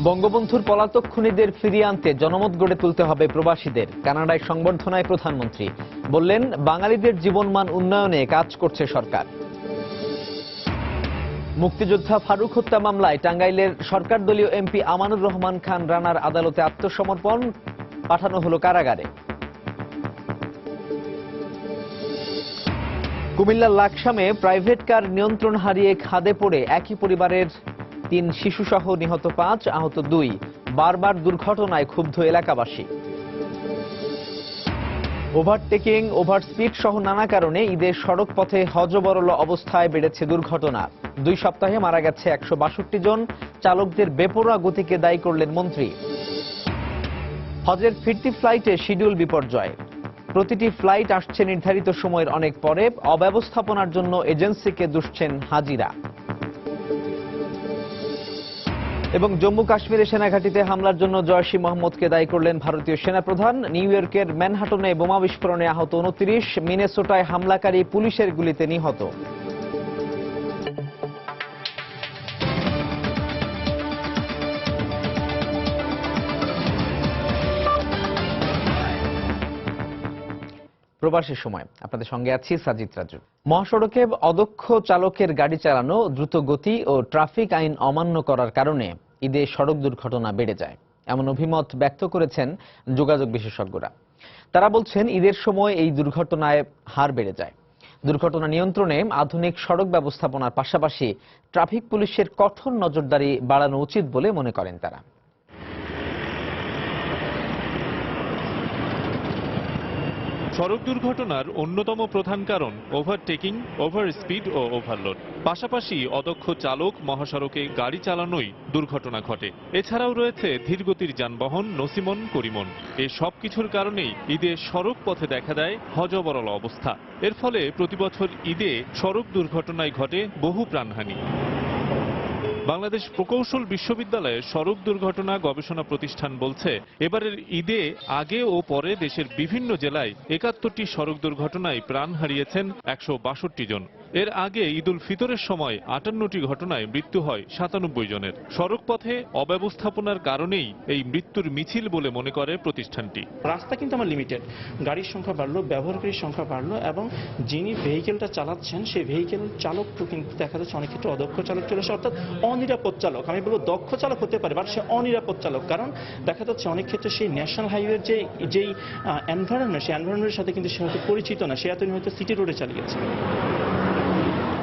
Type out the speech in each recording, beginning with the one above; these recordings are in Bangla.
বঙ্গবন্ধুর পলাতক খুনিদের ফিরিয়ে আনতে জনমত গড়ে তুলতে হবে প্রবাসীদের। কানাডায় সংবর্ধনায় প্রধানমন্ত্রী বললেন, বাঙালিদের জীবনমান উন্নয়নে কাজ করছে সরকার। মুক্তিযোদ্ধা ফারুক হত্যা মামলায় টাঙ্গাইলের সরকার দলীয় এমপি আমানুর রহমান খান রানার আদালতে আত্মসমর্পণ, পাঠানো হলো কারাগারে। কুমিল্লার লাকসামে প্রাইভেট কার নিয়ন্ত্রণ হারিয়ে খাদে পড়ে একই পরিবারের ৩ শিশুসহ নিহত ৫, আহত ২। বারবার দুর্ঘটনায় ক্ষুব্ধ এলাকাবাসী। ওভারটেকিং, ওভারস্পিড সহ নানা কারণে ঈদের সড়ক পথে হযবরল অবস্থায় বেড়েছে দুর্ঘটনা। ২ সপ্তাহে মারা গেছে ১৬২ জন। চালকদের বেপরোয়া গতিকে দায়ী করলেন মন্ত্রী। হজের ফিরতি ফ্লাইটে শিডিউল বিপর্যয়। প্রতিটি ফ্লাইট আসছে নির্ধারিত সময়ের অনেক পরে। অব্যবস্থাপনার জন্য এজেন্সিকে দুষছেন হাজিরা। এবং জম্মু কাশ্মীরে সেনাঘাঁটিতে হামলার জন্য জয়শ ই মোহাম্মদকে দায়ী করলেন ভারতীয় সেনাপ্রধান। নিউ ইয়র্কের ম্যানহাটনে বোমা বিস্ফোরণে আহত ২৯, মিনেসোটায় হামলাকারী পুলিশের গুলিতে নিহত। প্রবাসের সময় আপনাদের সঙ্গে আছি সাজিদ রাজু। মহাসড়কে অদক্ষ চালকের গাড়ি চালানো, দ্রুত গতি ও ট্রাফিক আইন অমান্য করার কারণে ঈদে সড়ক দুর্ঘটনা বেড়ে যায়, এমন অভিমত ব্যক্ত করেছেন যোগাযোগ বিশেষজ্ঞরা। তারা বলছেন, ঈদের সময় এই দুর্ঘটনায় হার বেড়ে যায়। দুর্ঘটনা নিয়ন্ত্রণে আধুনিক সড়ক ব্যবস্থাপনার পাশাপাশি ট্রাফিক পুলিশের কঠোর নজরদারি বাড়ানো উচিত বলে মনে করেন তারা। সড়ক দুর্ঘটনার অন্যতম প্রধান কারণ ওভারটেকিং, ওভারস্পিড ও ওভারলোড। পাশাপাশি অদক্ষ চালক, মহাসড়কে গাড়ি চালানোই দুর্ঘটনা ঘটে। এছাড়াও রয়েছে ধীরগতির যানবাহন, নছিমন, করিমন। এ সব কিছুর কারণেই ঈদে সড়ক পথে দেখা দেয় হযবরল অবস্থা। এর ফলে প্রতিবছর ঈদে সড়ক দুর্ঘটনায় ঘটে বহু প্রাণহানি। বাংলাদেশ প্রকৌশল বিশ্ববিদ্যালয়ের সড়ক দুর্ঘটনা গবেষণা প্রতিষ্ঠান বলছে, এবারের ঈদে আগে ও পরে দেশের বিভিন্ন জেলায় ৭১টি সড়ক দুর্ঘটনায় প্রাণ হারিয়েছেন ১৬২ জন। এর আগে ঈদুল ফিতরের সময় ৫৮টি ঘটনায় মৃত্যু হয় ৯৭ জনের। সড়ক পথে অব্যবস্থাপনার কারণেই এই মৃত্যুর মিছিল বলে মনে করে প্রতিষ্ঠানটি। রাস্তা কিন্তু আমার লিমিটেড, গাড়ির সংখ্যা বাড়লো, ব্যবহারকারীর সংখ্যা বাড়লো এবং যিনি ভেহিকেলটা চালাচ্ছেন সেই ভেহিকেল চালকও কিন্তু দেখা যাচ্ছে অনেক ক্ষেত্রে অদক্ষ চালক চলে আসে, অর্থাৎ অনিরাপদ চালক। আমি বলবো দক্ষ চালক হতে পারে, বাট সে অনিরাপদ চালক। কারণ দেখা যাচ্ছে অনেক ক্ষেত্রে সেই ন্যাশনাল হাইওয়ের যেই এনভায়রনমেন্ট, সেই এনভায়রনমেন্টের সাথে কিন্তু সে হয়তো পরিচিত না, সে এতদিন হয়তো সিটি রোডে চালিয়েছে।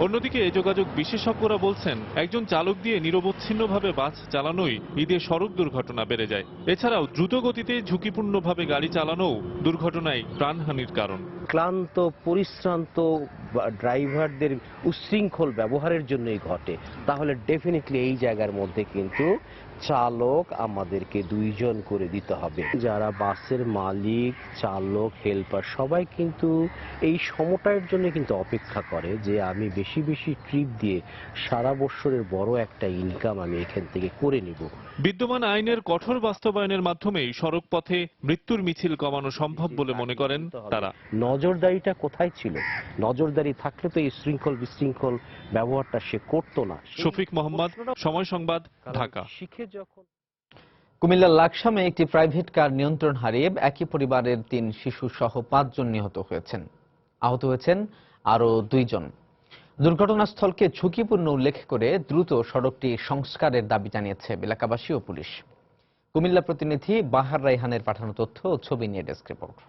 অন্যদিকে যোগাযোগ বিশেষজ্ঞরা বলছেন, একজন চালক দিয়ে নিরবচ্ছিন্নভাবে বাস চালানোই ঈদে সড়ক দুর্ঘটনা বেড়ে যায়। এছাড়াও দ্রুত গতিতে ঝুঁকিপূর্ণভাবে গাড়ি চালানোও দুর্ঘটনায় প্রাণহানির কারণ। ক্লান্ত, পরিশ্রান্ত ড্রাইভারদের উচ্ছৃঙ্খল ব্যবহারের জন্যই ঘটে। তাহলে ডেফিনেটলি এই জায়গার মধ্যে কিন্তু চালক আমাদেরকে ২ জন করে দিতে হবে। যারা বাসের মালিক, চালক, হেল্পার সবাই কিন্তু এই সমটার জন্য কিন্তু অপেক্ষা করে যে আমি বেশি বেশি ট্রিপ দিয়ে সারা বছরের বড় একটা ইনকাম আমি এখান থেকে করে নিব। বিদ্যমান আইনের কঠোর বাস্তবায়নের মাধ্যমেই সড়ক পথে মৃত্যুর মিছিল কমানো সম্ভব বলে মনে করেন তারা। নজরদারিটা কোথায় ছিল? নজরদারি থাকলে তো এই শৃঙ্খল বিশৃঙ্খল ব্যবহারটা সে করতো না। শফিক মোহাম্মদ, সময় সংবাদ, ঢাকা। কুমিল্লার লাকসামে একটি প্রাইভেট কার নিয়ন্ত্রণ হারিয়ে একই পরিবারের ৩ শিশু সহ ৫ জন নিহত হয়েছেন। আহত হয়েছেন আরো ২ জন। দুর্ঘটনাস্থলকে ঝুঁকিপূর্ণ উল্লেখ করে দ্রুত সড়কটি সংস্কারের দাবি জানিয়েছে এলাকাবাসী ও পুলিশ। কুমিল্লা প্রতিনিধি বাহার রাইহানের পাঠানো তথ্য ও ছবি নিয়ে ডেস্ক রিপোর্ট।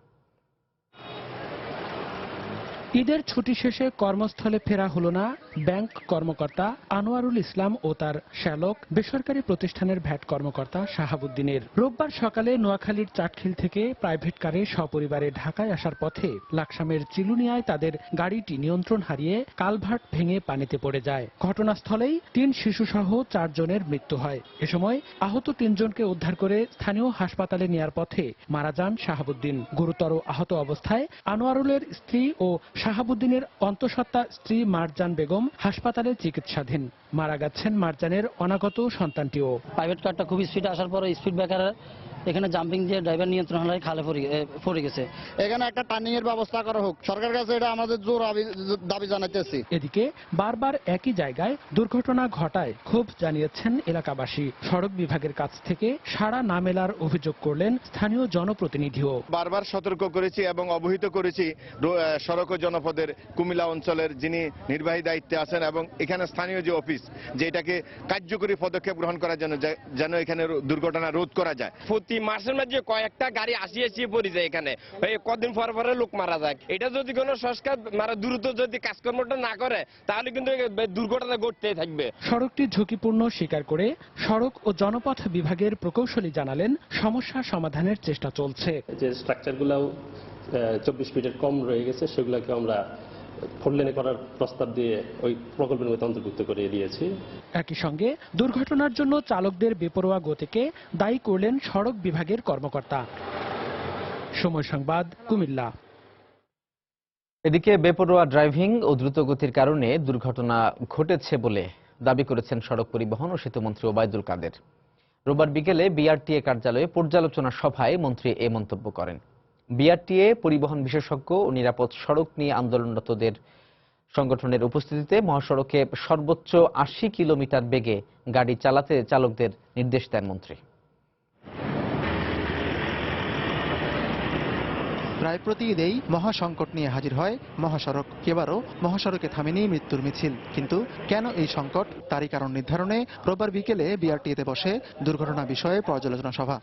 ঈদের ছুটি শেষে কর্মস্থলে ফেরা হলো না ব্যাংক কর্মকর্তা আনোয়ারুল ইসলাম ও তার শ্যালক বেসরকারি প্রতিষ্ঠানের ভ্যাট কর্মকর্তা শাহাবুদ্দিনের। রোববার সকালে নোয়াখালীর চাটখিল থেকে প্রাইভেট কারে সপরিবারে ঢাকায় আসার পথে লাকসামের চিলুনিয়ায় তাদের গাড়িটি নিয়ন্ত্রণ হারিয়ে কালভার্ট ভেঙে পানিতে পড়ে যায়। ঘটনাস্থলেই ৩ শিশুসহ ৪ জনের মৃত্যু হয়। এ সময় আহত ৩ জনকে উদ্ধার করে স্থানীয় হাসপাতালে নেয়ার পথে মারা যান শাহাবুদ্দিন। গুরুতর আহত অবস্থায় আনোয়ারুলের স্ত্রী ও শাহাবুদ্দিনের অন্তঃসত্ত্বা স্ত্রী মারজান বেগম হাসপাতালে চিকিৎসাধীন। মারা গেছেন মারজানের অনাগত সন্তানটিও। প্রাইভেট কারটা খুব স্পিডে আসার পরে স্পিড ব্রেকার এখানে জাম্পিং দিয়ে ড্রাইভার নিয়ন্ত্রণ হারায় খালে পড়ে গেছে। এখানে একটা টার্নিং এর ব্যবস্থা করা হোক, সরকারের কাছে এটা আমাদের জোর দাবি জানাতেছি। এদিকে বারবার একই জায়গায় দুর্ঘটনা ঘটায় ক্ষোভ জানিয়েছেন এলাকাবাসী। সড়ক বিভাগের কাছ থেকে সাড়া না মেলার অভিযোগ করলেন স্থানীয় জনপ্রতিনিধিও। বারবার সতর্ক করেছি এবং অবহিত করেছি সড়ক ও জনপদের কুমিল্লা অঞ্চলের যিনি নির্বাহী দায়িত্বে আছেন এবং এখানে স্থানীয় যে অফিস, যে এটাকে কার্যকরী পদক্ষেপ গ্রহণ করার জন্য যেন এখানে দুর্ঘটনা রোধ করা যায়। প্রতি মাসের মধ্যে কয়েকটা গাড়ি আসিয়ে পড়ে যায় এখানে, কদিন পর পরে লোক মারা যায়। এটা যদি কোনো সংস্কার দ্রুত যদি কাজকর্মটা না করে তাহলে কিন্তু দুর্ঘটনা ঘটতেই থাকবে। সড়কটি ঝুঁকিপূর্ণ স্বীকার করে সড়ক ও জনপথ বিভাগের প্রকৌশলী জানালেন সমস্যা সমাধানের চেষ্টা চলছে। যে স্ট্রাকচারগুলো 24 ফিটের কম রয়ে গেছে সেগুলোকে আমরা 4 লেনে করার প্রস্তাব দিয়ে ওই প্রকল্পের মধ্যে অন্তর্ভুক্ত করে দিয়েছি। একই সঙ্গে দুর্ঘটনার জন্য চালকদের বেপরোয়া গতিকে দায়ী করলেন সড়ক বিভাগের কর্মকর্তা। সময় সংবাদ, কুমিল্লা। এদিকে বেপরোয়া ড্রাইভিং ও দ্রুতগতির কারণে দুর্ঘটনা ঘটেছে বলে দাবি করেছেন সড়ক পরিবহন ও সেতুমন্ত্রী ওবায়দুল কাদের। রোববার বিকেলে বিআরটিএ কার্যালয়ে পর্যালোচনা সভায় মন্ত্রী এ মন্তব্য করেন। বিআরটিএ, পরিবহন বিশেষজ্ঞ ও নিরাপদ সড়ক নিয়ে আন্দোলনরতদের সংগঠনের উপস্থিতিতে মহাসড়কে সর্বোচ্চ 80 কিলোমিটার বেগে গাড়ি চালাতে চালকদের নির্দেশ দেন মন্ত্রী। প্রায় প্রতি ঈদেই মহাসংকট নিয়ে হাজির হয় মহাসড়ক। এবারও মহাসড়কে থামেনি মৃত্যুর মিছিল। কিন্তু কেন এই সংকট, তারই কারণ নির্ধারণে রোববার বিকেলে বিআরটিএতে বসে দুর্ঘটনা বিষয়ে পর্যালোচনা সভা।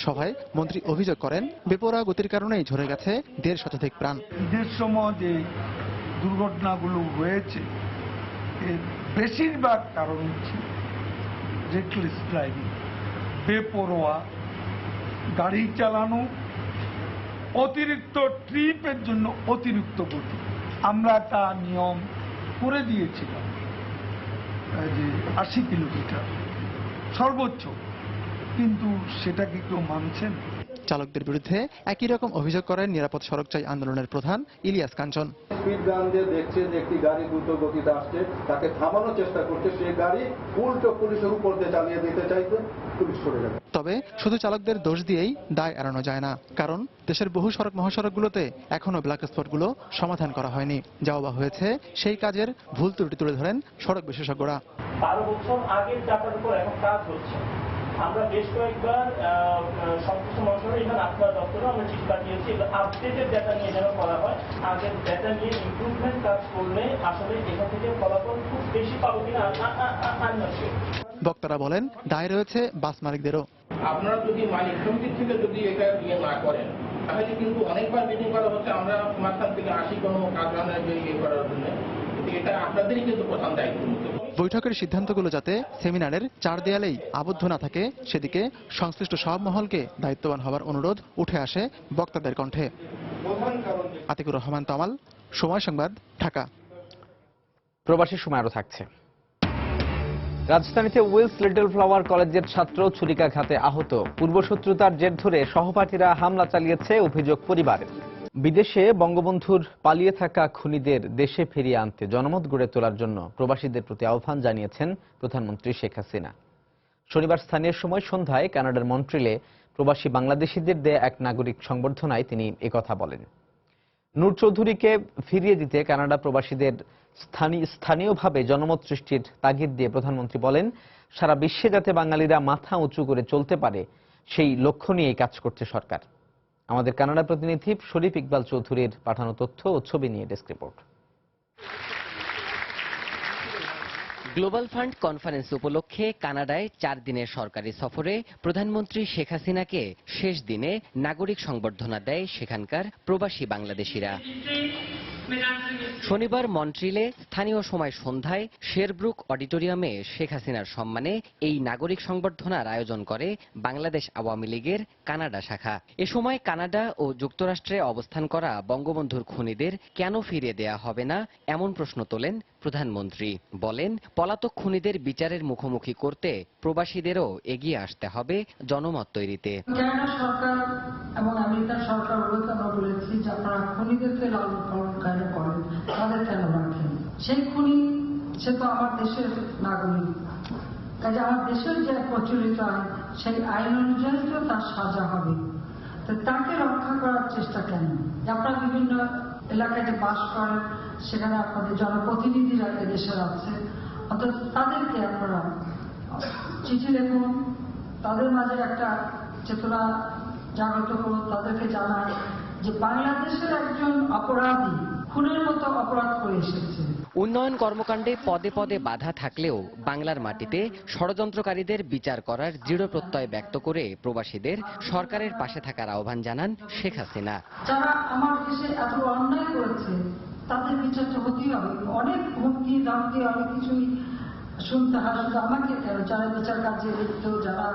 সভায় মন্ত্রী অভিযোগ করেন, বেপরোয়া গতির কারণেই ঝরে গেছে 1.5 শতাধিক প্রাণ। ঈদের সময় যে দুর্ঘটনাগুলো হয়েছে এর বেশিরভাগ কারণ হচ্ছে রেকলেস ড্রাইভিং, বেপরোয়া গাড়ি চালানো, অতিরিক্ত ট্রিপের জন্য অতিরিক্ত গতি। আমরা একটা নিয়ম করে দিয়েছিলাম যে 80 কিলোমিটার সর্বোচ্চ, কিন্তু সেটাকে কেউ মানছেন। চালকদের বিরুদ্ধে একই রকম অভিযোগ করেন নিরাপদ সড়ক চাই আন্দোলনের প্রধান ইলিয়াস কাঞ্চন। স্পিড গান দিয়ে দেখছে যে একটি গাড়ি দ্রুত গতিতে আসছে, তাকে থামানোর চেষ্টা করছে, সেই গাড়ি উল্টো পুলিশের উপর দিয়ে চালিয়ে দিতে চাইছে, পুলিশ সরে যাবে। তবে শুধু চালকদের দোষ দিয়েই দায় এড়ানো যায় না, কারণ দেশের বহু সড়ক মহাসড়কগুলোতে এখনো ব্ল্যাক স্পটগুলো সমাধান করা হয়নি। যাওয়া বা হয়েছে সেই কাজের ভুল ত্রুটি তুলে ধরেন সড়ক বিশেষজ্ঞরা। 12 বছর আগের ডাটার উপর এখন কাজ হচ্ছে। আমরা বেশ কয়েকবার সংশ্লিষ্ট মন্ত্রণালয় এবং আপনার দপ্তরে আমরা চিঠি পাঠিয়েছি, আপডেটেড ডাটা নিয়ে যেন করা হয়। আগের ডাটা নিয়ে ইমপ্রুভমেন্ট কাজ করলে আসলে এখান থেকে ফলাফল খুব বেশি পাবো কিনা বক্তারা বলেন, দায় রয়েছে বাস মালিকদেরও। আপনারা যদি মালিক সমিতির থেকে যদি এটা ইয়ে না করেন তাহলে কিন্তু অনেকবার মিটিং করা হচ্ছে, আমরা মাঝখান থেকে আসি কোনো কারখানায় ইয়ে করার জন্য, এটা আপনাদেরই কিন্তু প্রধান দায়িত্ব। বৈঠকের সিদ্ধান্তগুলো যাতে সেমিনারের 4 দেয়ালেই আবদ্ধ না থাকে, সেদিকে সংশ্লিষ্ট সব মহলকে দায়িত্ববান হওয়ার অনুরোধ উঠে আসে বক্তাদের কণ্ঠে। আতিকুর রহমান তমাল, সময় সংবাদ, ঢাকা। প্রবাসী সময় আরো থাকছে। রাজধানীতে উইলস লিটল ফ্লাওয়ার কলেজের ছাত্র ছুরিকাঘাতে আহত। পূর্বশত্রুতার জের ধরে সহপাঠীরা হামলা চালিয়েছে অভিযোগ পরিবারের। বিদেশে বঙ্গবন্ধুর পালিয়ে থাকা খুনিদের দেশে ফিরিয়ে আনতে জনমত গড়ে তোলার জন্য প্রবাসীদের প্রতি আহ্বান জানিয়েছেন প্রধানমন্ত্রী শেখ হাসিনা। শনিবার স্থানীয় সময় সন্ধ্যায় কানাডার মন্ট্রিলে প্রবাসী বাংলাদেশিদের দেয়া এক নাগরিক সংবর্ধনায় তিনি একথা বলেন। নূর চৌধুরীকে ফিরিয়ে দিতে কানাডা প্রবাসীদের স্থানীয়ভাবে জনমত সৃষ্টির তাগিদ দিয়ে প্রধানমন্ত্রী বলেন, সারা বিশ্বে যাতে বাঙালিরা মাথা উঁচু করে চলতে পারে সেই লক্ষ্য নিয়েই কাজ করছে সরকার। আমাদের কানাডা প্রতিনিধি শরীফ ইকবাল চৌধুরীর পাঠানো তথ্য ও ছবি নিয়ে desk report. Global fund conference উপলক্ষে কানাডায় 4 দিনের সরকারি সফরে প্রধানমন্ত্রী শেখ হাসিনাকে শেষ দিনে নাগরিক সংবর্ধনা দেয় সেখানকার প্রবাসী বাংলাদেশিরা। শনিবার মন্ট্রিলে স্থানীয় সময় সন্ধ্যায় শেরব্রুক অডিটোরিয়ামে শেখ হাসিনার সম্মানে এই নাগরিক সংবর্ধনার আয়োজন করে বাংলাদেশ আওয়ামী লীগের কানাডা শাখা। এ সময় কানাডা ও যুক্তরাষ্ট্রে অবস্থান করা বঙ্গবন্ধুর খুনিদের কেন ফিরিয়ে দেয়া হবে না এমন প্রশ্ন তোলেন প্রধানমন্ত্রী। বলেন, পলাতক খুনিদের বিচারের মুখোমুখি করতে প্রবাসীদেরও এগিয়ে আসতে হবে জনমত তৈরিতে। কানাডা সরকার এবং আমেরিকার সরকার আমরা বলেছি যে আপনারা খুনিদেরকে লালন পালন করেন, তাদের কেন রাখেন? সেই খুনি সে তো আমার দেশের নাগরিক। কাজে আমার দেশের যে প্রচলিত আইন, সেই আইন অনুযায়ী তো তার সাজা হবে। তো তাকে রক্ষা করার চেষ্টা কেন? আপনারা বিভিন্ন এলাকায় যে বাস করেন, সেখানে আপনাদের জনপ্রতিনিধিরা এদেশের আছে, অর্থাৎ তাদেরকে আপনারা চিঠি লিখুন, তাদের মাঝে একটা চেতনা জাগ্রত করুন, তাদেরকে জানান যে বাংলাদেশের একজন অপরাধী খুনের মতো অপরাধ করে এসেছে। উন্নয়ন কর্মকাণ্ডে পদে পদে বাধা থাকলেও বাংলার মাটিতে ষড়যন্ত্রকারীদের বিচার করার দৃঢ় প্রত্যয় ব্যক্ত করে প্রবাসীদের সরকারের পাশে থাকার আহ্বান জানান শেখ হাসিনা। যারা আমার দেশে এত অন্যায় করেছে তাদের বিচারটা হতেই হবে। অনেক হুমকি ধামকি অনেক কিছুই শুনতে হয়, শুধু আমাকে কেন, যারা বিচার কার্যে লিপ্ত, যারা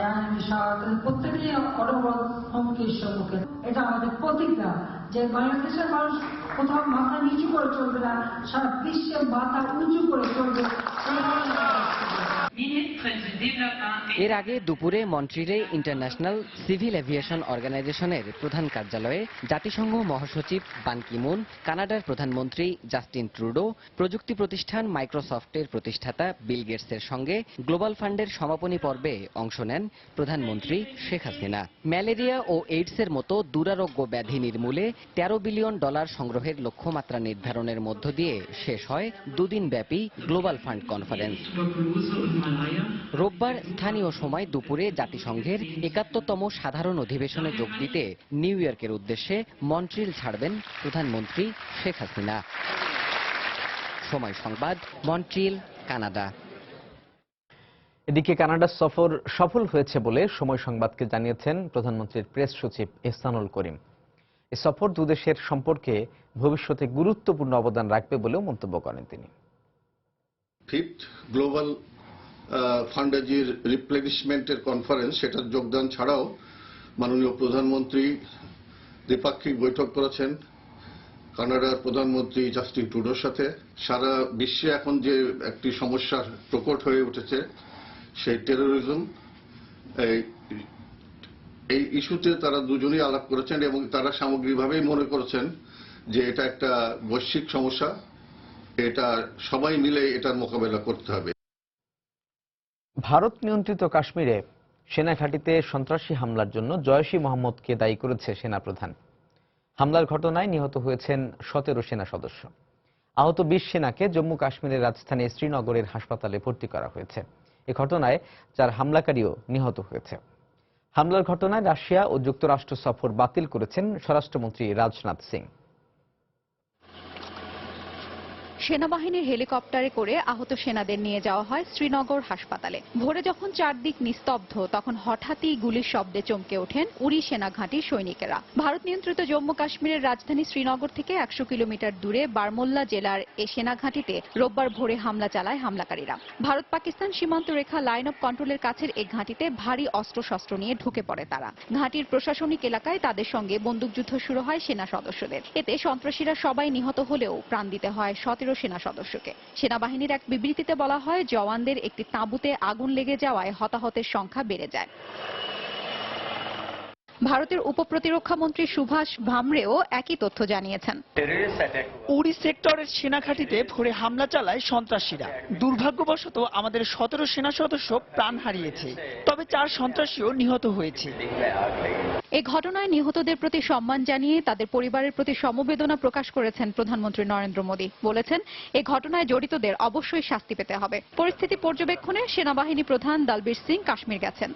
আইনি সহায়তা, প্রত্যেকেই অনবরত হুমকির সম্মুখীন। এটা আমাদের প্রতিজ্ঞা যে বাংলাদেশের মানুষ কোথাও মাথা নিচু করে চলবে না, সারা বিশ্বে মাথা উঁচু করে চলবে। এর আগে দুপুরে মন্ট্রিলে ইন্টারন্যাশনাল সিভিল এভিয়েশন অর্গানাইজেশনের প্রধান কার্যালয়ে জাতিসংঘ মহাসচিব বান কি মুন, কানাডার প্রধানমন্ত্রী জাস্টিন ট্রুডো, প্রযুক্তি প্রতিষ্ঠান মাইক্রোসফটের প্রতিষ্ঠাতা বিল গেটসের সঙ্গে গ্লোবাল ফান্ডের সমাপনী পর্বে অংশ নেন প্রধানমন্ত্রী শেখ হাসিনা। ম্যালেরিয়া ও এইডসের মতো দুরারোগ্য ব্যাধি নির্মূলে $13 বিলিয়ন সংগ্রহের লক্ষ্যমাত্রা নির্ধারণের মধ্য দিয়ে শেষ হয় দুদিনব্যাপী গ্লোবাল ফান্ড কনফারেন্স। রোববার স্থানীয় সময় দুপুরে জাতিসংঘের ৭১তম সাধারণ অধিবেশনে যোগ দিতে নিউ ইয়র্কের উদ্দেশ্যে মন্ট্রিল ছাড়বেন প্রধানমন্ত্রী শেখ হাসিনা। সময় সংবাদ, মন্ট্রিল, কানাডা। এদিকে কানাডা সফর সফল হয়েছে বলে সময় সংবাদকে জানিয়েছেন প্রধানমন্ত্রীর প্রেস সচিব এহসানুল করিম। এই সফর দুদেশের সম্পর্কে ভবিষ্যতে গুরুত্বপূর্ণ অবদান রাখবে বলেও মন্তব্য করেন তিনি। ফিফথ গ্লোবাল ফান্ডের রিপ্লেনিশমেন্টের কনফারেন্স, সেটার যোগদান ছাড়াও মাননীয় প্রধানমন্ত্রী দ্বিপাক্ষিক বৈঠক করেছেন কানাডার প্রধানমন্ত্রী জাস্টিন ট্রুডোর সাথে। সারা বিশ্বে এখন যে একটি সমস্যার প্রকট হয়ে উঠেছে, সেই টেরোরিজম, এই ইস্যুতে তারা দুজনেই আলাপ করেছেন এবং তারা সামগ্রিকভাবেই মনে করেছেন যে এটা একটা বৈশ্বিক সমস্যা, এটা সবাই মিলে এটার মোকাবেলা করতে হবে। ভারত নিয়ন্ত্রিত কাশ্মীরে সেনা ঘাঁটিতে সন্ত্রাসী হামলার জন্য জয়শ-ই মোহাম্মদকে দায়ী করেছে সেনাপ্রধান। হামলার ঘটনায় নিহত হয়েছেন 17 সেনা সদস্য। আহত 20 সেনাকে জম্মু কাশ্মীরের রাজধানী শ্রীনগরের হাসপাতালে ভর্তি করা হয়েছে। এ ঘটনায় 4 হামলাকারীও নিহত হয়েছে। হামলার ঘটনায় রাশিয়া ও যুক্তরাষ্ট্র সফর বাতিল করেছেন স্বরাষ্ট্রমন্ত্রী রাজনাথ সিং। সেনাবাহিনীর হেলিকপ্টারে করে আহত সেনাদের নিয়ে যাওয়া হয় শ্রীনগর হাসপাতালে। ভোরে যখন চারদিক নিস্তব্ধ, তখন হঠাৎই গুলির শব্দে চমকে ওঠেন উরি সেনা ঘাঁটির সৈনিকেরা। ভারত নিয়ন্ত্রিত জম্মু কাশ্মীরের রাজধানী শ্রীনগর থেকে 100 কিলোমিটার দূরে বারমুল্লা জেলার এ সেনা ঘাঁটিতে রোববার ভোরে হামলা চালায় হামলাকারীরা। ভারত পাকিস্তান সীমান্ত রেখা লাইন অব কন্ট্রোলের কাছের এই ঘাঁটিতে ভারী অস্ত্রশস্ত্র নিয়ে ঢুকে পড়ে তারা। ঘাঁটির প্রশাসনিক এলাকায় তাদের সঙ্গে বন্দুকযুদ্ধ শুরু হয় সেনা সদস্যদের। এতে সন্ত্রাসীরা সবাই নিহত হলেও প্রাণ দিতে হয় 17 সেনা সদস্যকে। সেনাবাহিনীর এক বিবৃতিতে বলা হয়, জওয়ানদের একটি তাঁবুতে আগুন লেগে যাওয়ায় হতাহতের সংখ্যা বেড়ে যায়। ভারতের উপপ্রতিরক্ষা মন্ত্রী সুভাষ ভামরেও একই তথ্য জানিয়েছেন। উরি সেক্টরের সেনা ঘাঁটিতে ভোরে হামলা চালায় সন্ত্রাসীরা। দুর্ভাগ্যবশত আমাদের 17 সেনা সদস্য প্রাণ হারিয়েছে, তবে 4 সন্ত্রাসীও নিহত হয়েছে। এই ঘটনায় নিহতদের প্রতি সম্মান জানিয়ে তাদের পরিবারের প্রতি সমবেদনা প্রকাশ করেছেন প্রধানমন্ত্রী নরেন্দ্র মোদী। বলেছেন, এই ঘটনায় জড়িতদের অবশ্যই শাস্তি পেতে হবে। পরিস্থিতি পর্যবেক্ষণে সেনাবাহিনী প্রধান দলবীর সিং কাশ্মীর গেছেন।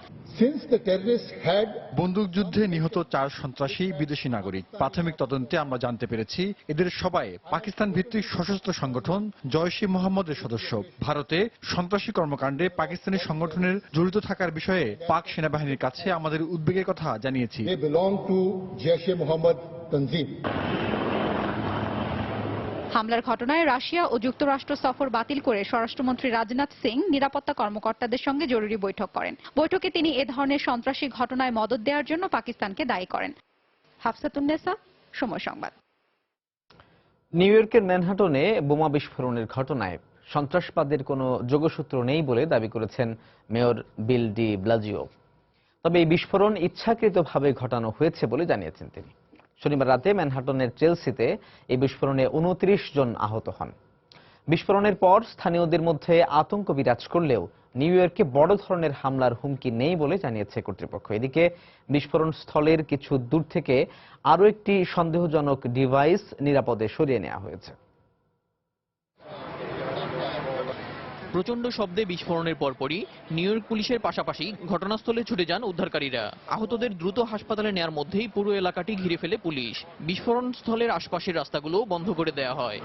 বন্দুকযুদ্ধে নিহত 4 সন্ত্রাসী বিদেশি নাগরিক। প্রাথমিক তদন্তে আমরা জানতে পেরেছি এদের সবাই পাকিস্তান ভিত্তিক সশস্ত্র সংগঠন জয়শ-ই মোহাম্মদের সদস্য। ভারতে সন্ত্রাসী কর্মকাণ্ডে পাকিস্তানি সংগঠনের জড়িত থাকার বিষয়ে পাক সেনাবাহিনীর কাছে আমাদের উদ্বেগের কথা জানিয়েছি। হামলার ঘটনায় রাশিয়া ও যুক্তরাষ্ট্র সফর বাতিল করে স্বরাষ্ট্রমন্ত্রী রাজনাথ সিং নিরাপত্তা কর্মকর্তাদের সঙ্গে জরুরি বৈঠক করেন। বৈঠকে তিনি এ ধরনের সন্ত্রাসী ঘটনায় মদদ দেওয়ার জন্য পাকিস্তানকে দায়ী করেন। হাফসাতুন্নেসা, সময় সংবাদ। নিউ ইয়র্কের ম্যানহাটনে বোমা বিস্ফোরণের ঘটনায় সন্ত্রাসবাদের কোনো যোগসূত্র নেই বলে দাবি করেছেন মেয়র বিল ডি ব্লাজিও। তবে এই বিস্ফোরণ ইচ্ছাকৃতভাবে ঘটানো হয়েছে বলে জানিয়েছেন তিনি। শনিবার রাতে ম্যানহাটনের চেলসিতে এই বিস্ফোরণে 29 জন আহত হন। বিস্ফোরণের পর স্থানীয়দের মধ্যে আতঙ্ক বিরাজ করলেও নিউ ইয়র্কে বড় ধরনের হামলার হুমকি নেই বলে জানিয়েছে কর্তৃপক্ষ। এদিকে বিস্ফোরণ স্থলের কিছু দূর থেকে আরও একটি সন্দেহজনক ডিভাইস নিরাপদে সরিয়ে নেওয়া হয়েছে। প্রচণ্ড শব্দে বিস্ফোরণের পরপরই নিউ ইয়র্ক পুলিশের পাশাপাশি ঘটনাস্থলে ছুটে যান উদ্ধারকারীরা। আহতদের দ্রুত হাসপাতালে নেয়ার মধ্যেই পুরো এলাকাটি ঘিরে ফেলে পুলিশ। বিস্ফোরণ স্থলের আশপাশের রাস্তাগুলো বন্ধ করে দেওয়া হয়।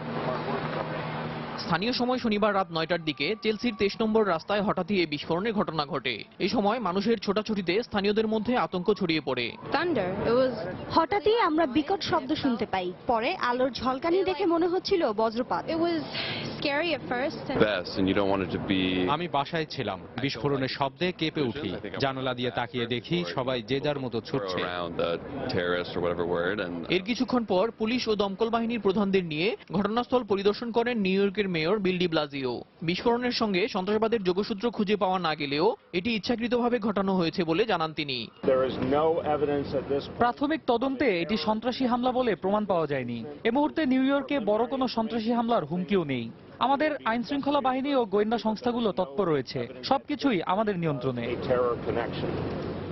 স্থানীয় সময় শনিবার রাত 9টার দিকে চেলসির 23 নম্বর রাস্তায় হঠাৎই এই বিস্ফোরণের ঘটনা ঘটে। এই সময় মানুষের ছোটাছুটিতে স্থানীয়দের মধ্যে আতঙ্ক ছড়িয়ে পড়ে। হঠাৎই আমরা বিকট শব্দ শুনতে পাই, পরে আলোর ঝলকানি দেখে মনে হচ্ছিল বজ্রপাত। আমি বাসায় ছিলাম, বিস্ফোরণের শব্দে কেঁপে উঠি। জানালা দিয়ে তাকিয়ে দেখি সবাই যে যার মতো ছুটছে। এর কিছুক্ষণ পর পুলিশ ও দমকল বাহিনীর প্রধানদের নিয়ে ঘটনাস্থল পরিদর্শন করেন নিউ ইয়র্কের মেয়র বিল ডি ব্লাজিও। বিস্ফোরণের সঙ্গে সন্ত্রাসবাদের যোগসূত্র খুঁজে পাওয়া না গেলেও এটি ইচ্ছাকৃতভাবে ঘটানো হয়েছে বলে জানান তিনি। প্রাথমিক তদন্তে এটি সন্ত্রাসী হামলা বলে প্রমাণ পাওয়া যায়নি। এ মুহূর্তে নিউ ইয়র্কে বড় কোনো সন্ত্রাসী হামলার হুমকিও নেই। আমাদের আইন শৃঙ্খলা বাহিনী ও গোয়েন্দা সংস্থাগুলো তৎপর রয়েছে, সবকিছুই আমাদের নিয়ন্ত্রণে।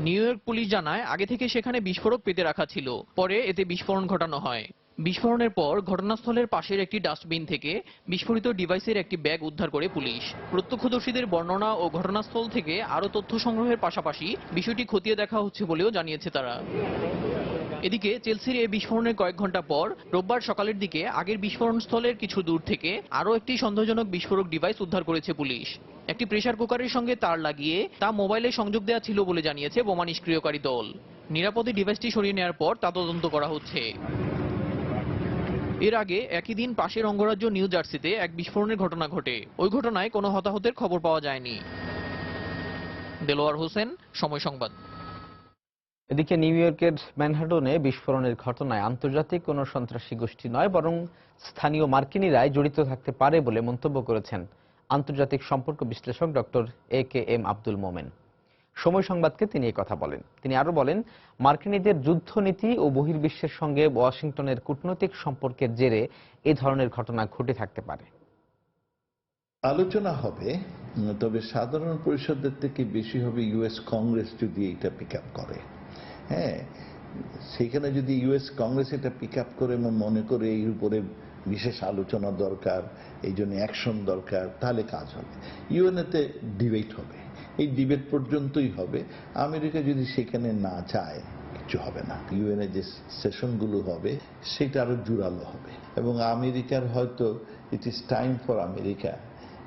নিউ ইয়র্ক পুলিশ জানায় আগে থেকে সেখানে বিস্ফোরক পেতে রাখা ছিল, পরে এতে বিস্ফোরণ ঘটানো হয়। বিস্ফোরণের পর ঘটনাস্থলের পাশের একটি ডাস্টবিন থেকে বিস্ফোরিত ডিভাইসের একটি ব্যাগ উদ্ধার করে পুলিশ। প্রত্যক্ষদর্শীদের বর্ণনা ও ঘটনাস্থল থেকে আরও তথ্য সংগ্রহের পাশাপাশি বিষয়টি খতিয়ে দেখা হচ্ছে বলেও জানিয়েছে তারা। এদিকে চেলসির এই বিস্ফোরণের কয়েক ঘন্টা পর রোববার সকালের দিকে আগের বিস্ফোরণ স্থলের কিছু দূর থেকে আরও একটি সন্দেহজনক বিস্ফোরক ডিভাইস উদ্ধার করেছে পুলিশ। একটি প্রেসার কুকারের সঙ্গে তার লাগিয়ে তা মোবাইলে সংযোগ দেওয়া ছিল বলে জানিয়েছে বোমা নিষ্ক্রিয়কারী দল। নিরাপদে ডিভাইসটি সরিয়ে নেওয়ার পর তা তদন্ত করা হচ্ছে। এর আগে একই দিন পাশের অঙ্গরাজ্য নিউ জার্সিতে এক বিস্ফোরণের ঘটনা ঘটে। ওই ঘটনায় কোনো হতাহতের খবর পাওয়া যায়নি। দেলোয়ার হোসেন, সময় সংবাদ। এদিকে নিউ ইয়র্কের ম্যানহাটনে বিস্ফোরণের ঘটনায় আন্তর্জাতিক কোনো সন্ত্রাসী গোষ্ঠী নয়, বরং স্থানীয় মার্কিনিরাই জড়িত থাকতে পারে বলে মন্তব্য করেছেন আন্তর্জাতিক সম্পর্ক বিশ্লেষক ডক্টর AKM আব্দুল মোমেন। সময় সংবাদকে তিনি এই কথা বলেন। তিনি আরো বলেন, মার্কিনীদের যুদ্ধনীতি ও বহির্বিশ্বের সঙ্গে ওয়াশিংটনের কূটনৈতিক সম্পর্কের জেরে এই ধরনের ঘটনা ঘটে থাকতে পারে। আলোচনা হবে, তবে সাধারণ পরিষদের থেকে বেশি হবে ইউএস কংগ্রেস যদি এটা পিক আপ করে। হ্যাঁ, সেখানে যদি ইউএস কংগ্রেস এটা পিক আপ করে এবং মনে করে এই উপরে বিশেষ আলোচনা দরকার, এই জন্য অ্যাকশন দরকার, তাহলে কাজ হবে। ইউএনএতে ডিবেট হবে, এই ডিবেট পর্যন্তই হবে। আমেরিকা যদি সেখানে না যায় কিছু হবে না। ইউএনএ যে সেশনগুলো হবে সেটা আরো জোরালো হবে এবং আমেরিকার হয়তো it is time for America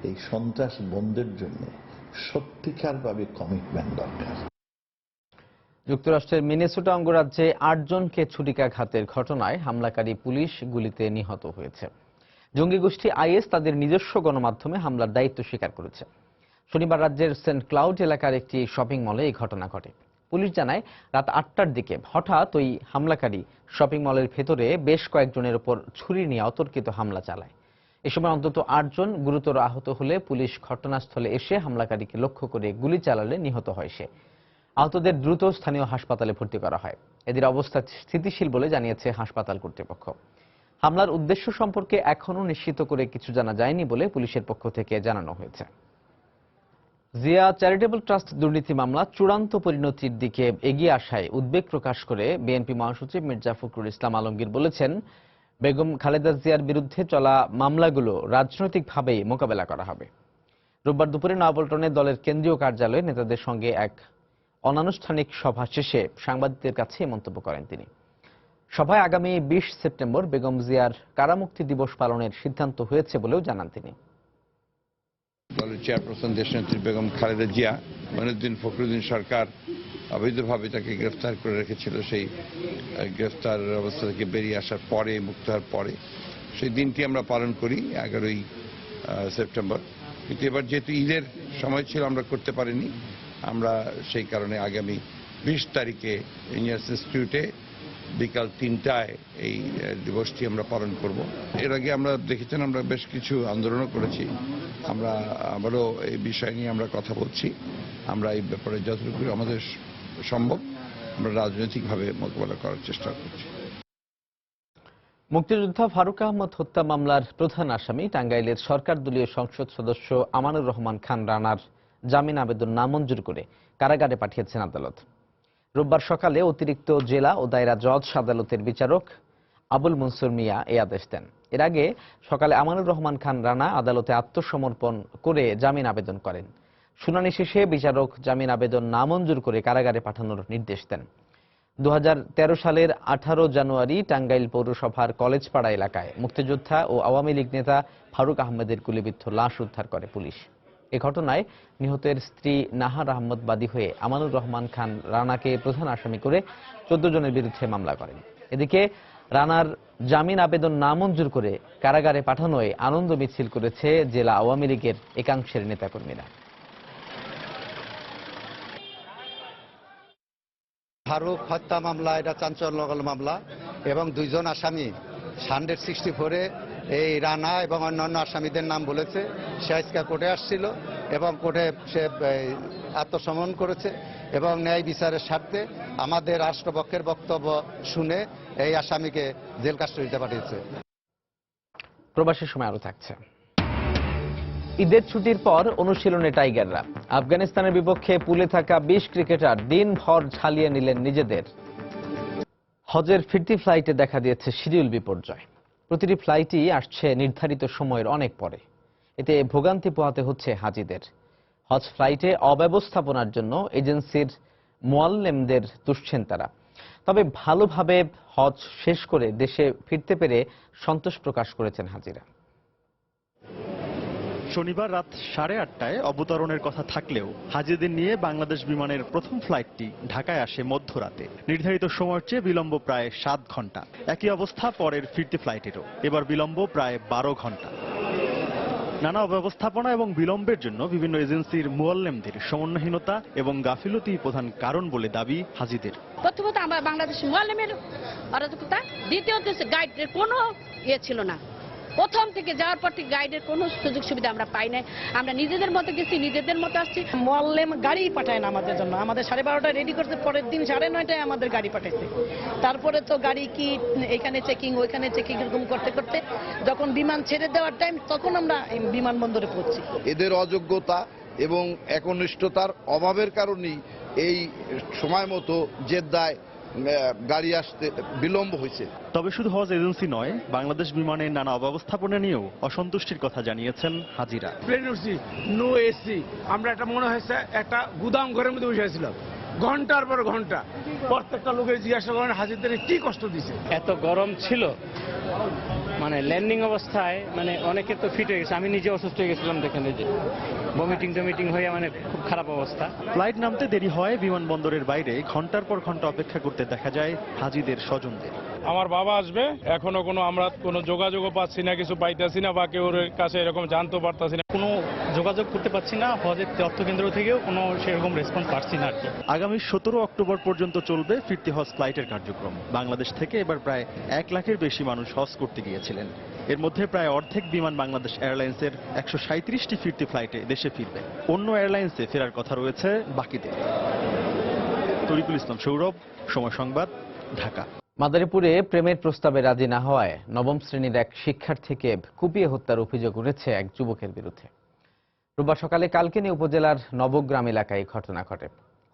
এই সন্ত্রাস বন্ধের জন্য সত্যিকারভাবে কমিটমেন্ট দরকার। যুক্তরাষ্ট্রের মিনেসোটা অঙ্গরাজ্যে 8 জনকে ছুরিকাঘাতের ঘটনায় হামলাকারী পুলিশ গুলিতে নিহত হয়েছে। জঙ্গি গোষ্ঠী আইএস তাদের নিজস্ব গণমাধ্যমে হামলার দায়িত্ব স্বীকার করেছে। শনিবার রাজ্যের সেন্ট ক্লাউড এলাকার একটি শপিং মলে এই ঘটনা ঘটে। পুলিশ জানায় রাত 8টার দিকে হঠাৎ ওই হামলাকারী শপিং মলের ভেতরে বেশ কয়েকজনের উপর ছুরি নিয়ে অতর্কিত হামলা চালায়। এ সময় অন্তত 8 জন গুরুতর আহত হলে পুলিশ ঘটনাস্থলে এসে হামলাকারীকে লক্ষ্য করে গুলি চালালে নিহত হয় সে। আহতদের দ্রুত স্থানীয় হাসপাতালে ভর্তি করা হয়। এদের অবস্থা স্থিতিশীল বলে জানিয়েছে হাসপাতাল কর্তৃপক্ষ। হামলার উদ্দেশ্য সম্পর্কে এখনও নিশ্চিত করে কিছু জানা যায়নি বলে পুলিশের পক্ষ থেকে জানানো হয়েছে। জিয়া চ্যারিটেবল ট্রাস্ট দুর্নীতি মামলা চূড়ান্ত পরিণতির দিকে এগিয়ে আসায় উদ্বেগ প্রকাশ করে বিএনপি মহাসচিব মির্জা ফখরুল ইসলাম আলমগীর বলেছেন, বেগম খালেদা জিয়ার বিরুদ্ধে চলা মামলাগুলো রাজনৈতিকভাবেই মোকাবেলা করা হবে। রোববার দুপুরে নয়াপল্টনে দলের কেন্দ্রীয় কার্যালয়ে নেতাদের সঙ্গে এক অনানুষ্ঠানিক সভা শেষে সাংবাদিকদের কাছে মন্তব্য করেন তিনি। সভায় আগামী 20 সেপ্টেম্বর বেগম জিয়ার কারামুক্তি দিবস পালনের সিদ্ধান্ত হয়েছে বলেও জানান তিনি। দলের চেয়ারপারসন দেশনেত্রী বেগম খালেদা জিয়া, মঈনুদ্দিন ফখরুদ্দিন সরকার অবৈধভাবে তাকে গ্রেফতার করে রেখেছিল। সেই গ্রেফতার অবস্থা থেকে বেরিয়ে আসার পরে, মুক্ত হওয়ার পরে সেই দিনটি আমরা পালন করি 11ই সেপ্টেম্বর। কিন্তু এবার যেহেতু ঈদের সময় ছিল আমরা করতে পারিনি, আমরা সেই কারণে আগামী 20 তারিখে ইঞ্জিনিয়ার্স ইনস্টিটিউটে বিকাল 3টায় এই দিবসটি আমরা পালন করব। এর আগে আমরা দেখেছেন আমরা বেশ কিছু আন্দোলনও করেছি। আমরা আবারও এই বিষয় নিয়ে আমরা কথা বলছি। আমরা এই ব্যাপারে যতটুকু আমাদের সম্ভব আমরা রাজনৈতিকভাবে মোকাবেলা করার চেষ্টা করছি। মুক্তিযোদ্ধা ফারুক আহমদ হত্যা মামলার প্রধান আসামি টাঙ্গাইলের সরকার দলীয় সংসদ সদস্য আমানুর রহমান খান রানার জামিন আবেদন নামঞ্জুর করে কারাগারে পাঠিয়েছেন আদালত। রোববার সকালে অতিরিক্ত জেলা ও দায়রা জজ আদালতের বিচারক আবুল মনসুর মিয়া এই আদেশ দেন। এর আগে সকালে আমানুর রহমান খান রানা আদালতে আত্মসমর্পণ করে জামিন আবেদন করেন। শুনানি শেষে বিচারক জামিন আবেদন নামঞ্জুর করে কারাগারে পাঠানোর নির্দেশ দেন। 2013 সালের 18 জানুয়ারি টাঙ্গাইল পৌরসভার কলেজপাড়া এলাকায় মুক্তিযোদ্ধা ও আওয়ামী লীগ নেতা ফারুক আহমেদের গুলিবিদ্ধ লাশ উদ্ধার করে পুলিশ। এ ঘটনায় নিহতের স্ত্রী নাহার আহমদ বাদী হয়ে আমানুর রহমান খান রানাকে প্রধান আসামি করে 14 জনের বিরুদ্ধে মামলা করেন। এদিকে রানার জামিন আবেদন নামঞ্জুর করে কারাগারে পাঠানোয় আনন্দ মিছিল করেছে জেলা আওয়ামী লীগের একাংশের নেতাকর্মীরা। ফারুক হত্যা মামলা এটা চাঞ্চল্যকর মামলা এবং 2 জন আসামি 164-এ এই রানা এবং অন্যান্য আসামিদের নাম বলেছে। সে আজকে কোর্টে আসছিল এবং কোর্টে সে আত্মসমর্পণ করেছে এবং ন্যায় বিচারের স্বার্থে আমাদের রাষ্ট্রপক্ষের বক্তব্য শুনে এই আসামিকে জেল কাস্টডিতে পাঠিয়েছে। প্রবাসী সময় আরো থাকছে। ঈদের ছুটির পর অনুশীলনে টাইগাররা। আফগানিস্তানের বিপক্ষে পুলে থাকা 20 ক্রিকেটার দিনভর ঝালিয়ে নিলেন নিজেদের। হজের ফিরতি ফ্লাইটে দেখা দিয়েছে শিডিউল বিপর্যয়। প্রতিটি ফ্লাইটই আসছে নির্ধারিত সময়ের অনেক পরে। এতে ভোগান্তি পোহাতে হচ্ছে হাজিদের। হজ ফ্লাইটে অব্যবস্থাপনার জন্য এজেন্সির মুয়াল্লেমদের দুষছেন তারা। তবে ভালোভাবে হজ শেষ করে দেশে ফিরতে পেরে সন্তোষ প্রকাশ করেছেন হাজিরা। শনিবার রাত 8:30টায় অবতরণের কথা থাকলেও হাজিদের নিয়ে বাংলাদেশ বিমানের প্রথম ফ্লাইটটি ঢাকায় আসে মধ্যরাতে। নির্ধারিত সময়ের চেয়ে বিলম্ব প্রায় 7 ঘন্টা। একই অবস্থা পরের ফিরতি ফ্লাইটেরও, এবার বিলম্ব প্রায় 12 ঘন্টা। নানা অব্যবস্থাপনা এবং বিলম্বের জন্য বিভিন্ন এজেন্সির মুয়াল্লেমদের সমন্বয়হীনতা এবং গাফিলতি প্রধান কারণ বলে দাবি হাজিদের। প্রথমত আমরা বাংলাদেশ মুয়াল্লেমের অরাজকতা, দ্বিতীয়ত গাইডের কোনো ছিল না। প্রথম থেকে যাওয়ার পর থেকে গাইডের কোনো সুযোগ সুবিধা আমরা পাই নাই। আমরা নিজেদের মতো গেছি, নিজেদের মতো আসছি। মুয়াল্লেম গাড়ি পাঠায় না আমাদের জন্য। আমাদের 12:30টায় রেডি করতে, পরের দিন 9:30টায় আমাদের গাড়ি পাঠাইছে। তারপরে তো গাড়ি কি এখানে চেকিং ওইখানে চেকিং এরকম করতে করতে যখন বিমান ছেড়ে দেওয়ার টাইম তখন আমরা বিমানবন্দরে পৌঁছি। এদের অযোগ্যতা এবং একনিষ্ঠতার অভাবের কারণেই এই সময় মতো জেদ্দায় গাড়ি আসতে বিলম্ব হয়েছে। তবে শুধু হজ এজেন্সি নয়, বাংলাদেশ বিমানের নানা অব্যবস্থাপনা নিয়েও অসন্তুষ্টির কথা জানিয়েছেন হাজিরা। প্লেন উঠছি, নো এসি, আমরা একটা মনে হয়েছে একটা গুদাম ঘরের মধ্যে বসে ছিলাম। ঘন্টার পর ঘন্টা প্রত্যেকটা লোকের জিজ্ঞাসা করেন হাজিদের কি কষ্ট দিছে। এত গরম ছিল, মানে ল্যান্ডিং অবস্থায় মানে অনেকে তো ফিট হয়ে গেছে। আমি নিজে অসুস্থ হয়ে গেছিলাম, দেখেন এই যে ভমিটিং হয়ে মানে খুব খারাপ অবস্থা। ফ্লাইট নামতে দেরি হয়, বিমানবন্দরের বাইরে ঘন্টার পর ঘন্টা অপেক্ষা করতে দেখা যায় হাজিদের স্বজনদের। আমার বাবা আসবে, এখনো আমরা কোনো যোগাযোগও পাচ্ছি না, কিছু পাইতেছি না, বা কেউ কাছে এরকম জানতে পারতাছি না। কোনো যোগাযোগ করতে পারছি না, হজের তথ্য কেন্দ্র থেকেও কোনো সেরকম রেসপন্স পাচ্ছি না আর কি। আগামী 17 অক্টোবর পর্যন্ত চলবে ফিরতি হজ ফ্লাইটের কার্যক্রম। বাংলাদেশ থেকে এবার প্রায় 1 লাখের বেশি মানুষ হজ করতে গিয়েছিলেন। এর মধ্যে প্রায় অর্ধেক বিমান বাংলাদেশ এয়ারলাইন্সের 137টি ফিরতি ফ্লাইটে দেশে ফিরবে। অন্য এয়ারলাইন্সে ফেরার কথা রয়েছে বাকিদের। তরিকুল ইসলাম সৌরভ, সময় সংবাদ, ঢাকা। মাদারীপুরে প্রেমের প্রস্তাবে রাজি না হওয়ায় 9ম শ্রেণীর এক শিক্ষার্থীকে কুপিয়ে হত্যার অভিযোগ উঠেছে এক যুবকের বিরুদ্ধে। রোববার সকালে কালকিনি উপজেলার নবগ্রাম এলাকায় ঘটনা ঘটে।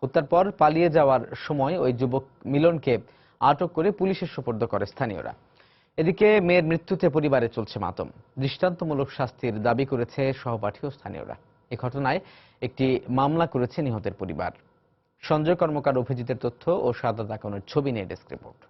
হত্যার পর পালিয়ে যাওয়ার সময় ওই যুবক মিলনকে আটক করে পুলিশের সোপর্দ করে স্থানীয়রা। এদিকে মেয়ের মৃত্যুতে পরিবারে চলছে মাতম। দৃষ্টান্তমূলক শাস্তির দাবি করেছে সহপাঠী ও স্থানীয়রা। এ ঘটনায় একটি মামলা করেছে নিহতের পরিবার। সঞ্জয় কর্মকার অভিজিতের তথ্য ও সাদা দাকানোর ছবি নিয়ে ডেস্ক রিপোর্ট।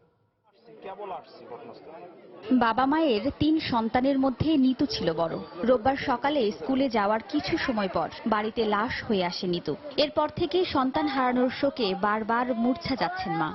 বাবা মায়ের 3 সন্তানের মধ্যে নিতু ছিল বড়। রোববার সকালে স্কুলে যাওয়ার কিছু সময় পর বাড়িতে লাশ হয়ে আসে নিতু। এরপর থেকে সন্তান হারানোর শোকে বারবার মূর্ছা যাচ্ছেন মা।